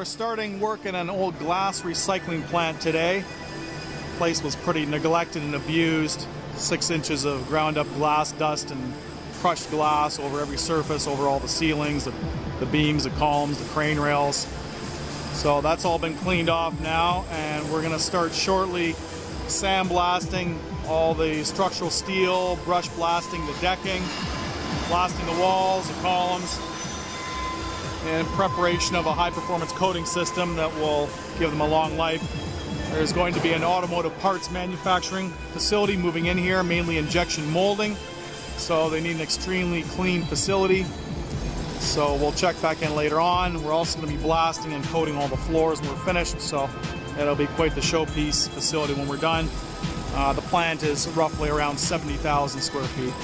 we're starting work in an old glass recycling plant today. The place was pretty neglected and abused. 6 inches of ground up glass dust and crushed glass over every surface, over all the ceilings, the beams, the columns, the crane rails. So that's all been cleaned off now, and we're going to start shortly sandblasting all the structural steel, brush blasting the decking, blasting the walls, the columns, in preparation of a high-performance coating system that will give them a long life. There's going to be an automotive parts manufacturing facility moving in here, mainly injection molding, so they need an extremely clean facility. So we'll check back in later on. We're also going to be blasting and coating all the floors when we're finished, so it'll be quite the showpiece facility when we're done. The plant is roughly around 70,000 square feet.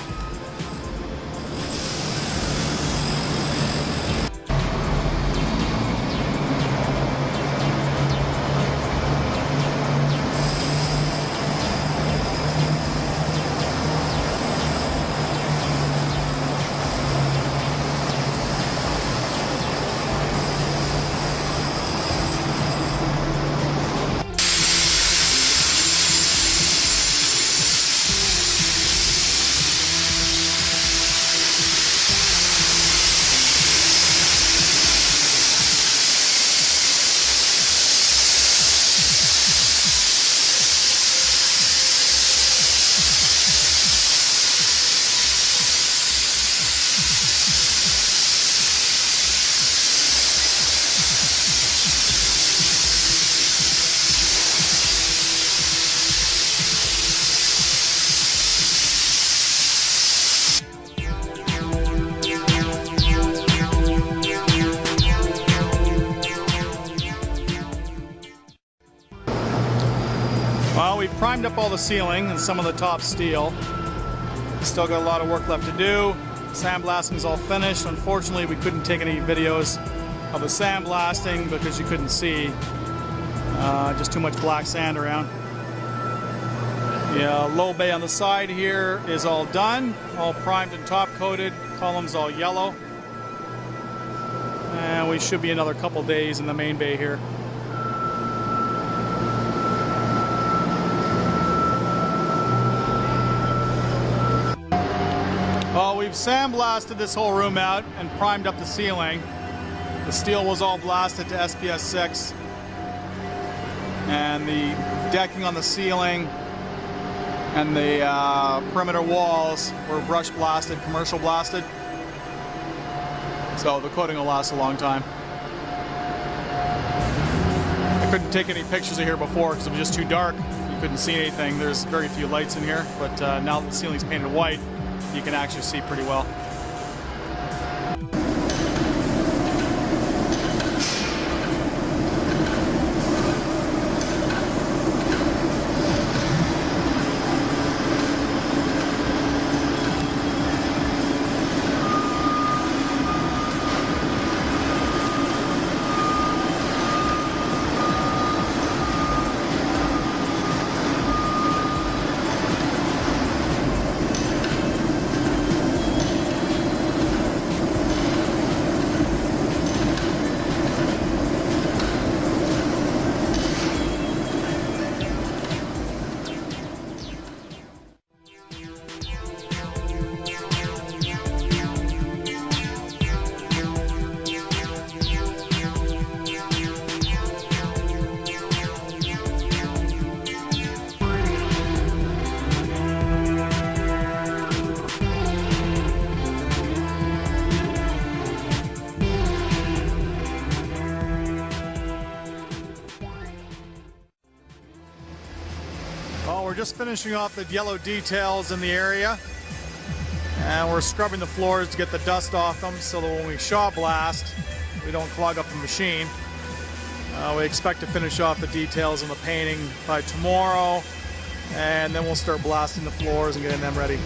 Well, we've primed up all the ceiling and some of the top steel. Still got a lot of work left to do. Sandblasting is all finished. Unfortunately, we couldn't take any videos of the sandblasting because you couldn't see. Just too much black sand around. The low bay on the side here is all done, all primed and top coated. Columns all yellow. And we should be another couple days in the main bay here. Well, we've sandblasted this whole room out and primed up the ceiling. The steel was all blasted to SPS 6. And the decking on the ceiling and the perimeter walls were brush blasted, commercial blasted. So the coating will last a long time. I couldn't take any pictures of here before because it was just too dark. You couldn't see anything. There's very few lights in here, but now that the ceiling's painted white, you can actually see pretty well. We're just finishing off the yellow details in the area, and we're scrubbing the floors to get the dust off them so that when we shot blast, we don't clog up the machine. We expect to finish off the details and the painting by tomorrow, and then we'll start blasting the floors and getting them ready.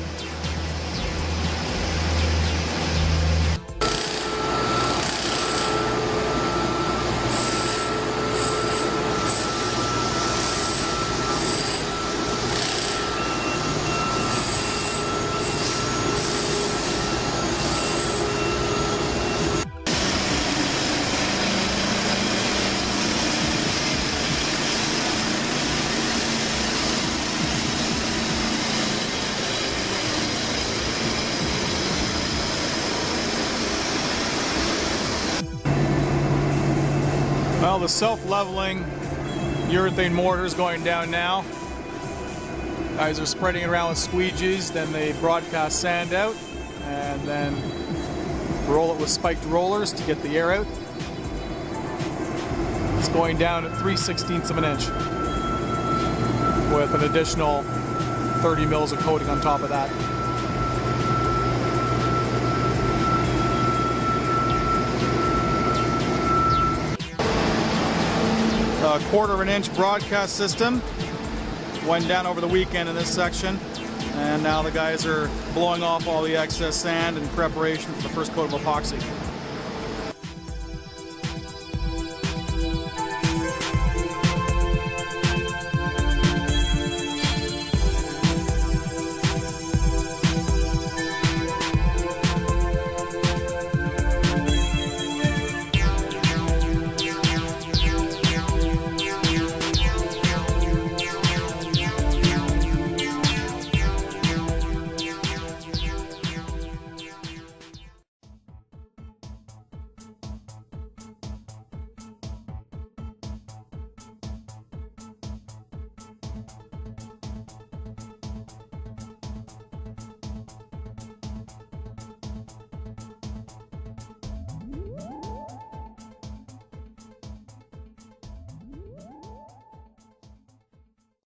the self-leveling urethane mortar is going down now. Guys are spreading it around with squeegees, then they broadcast sand out, and then roll it with spiked rollers to get the air out. It's going down at 3/16 of an inch with an additional 30 mils of coating on top of that. A 1/4 of an inch broadcast system went down over the weekend in this section, and now the guys are blowing off all the excess sand in preparation for the first coat of epoxy.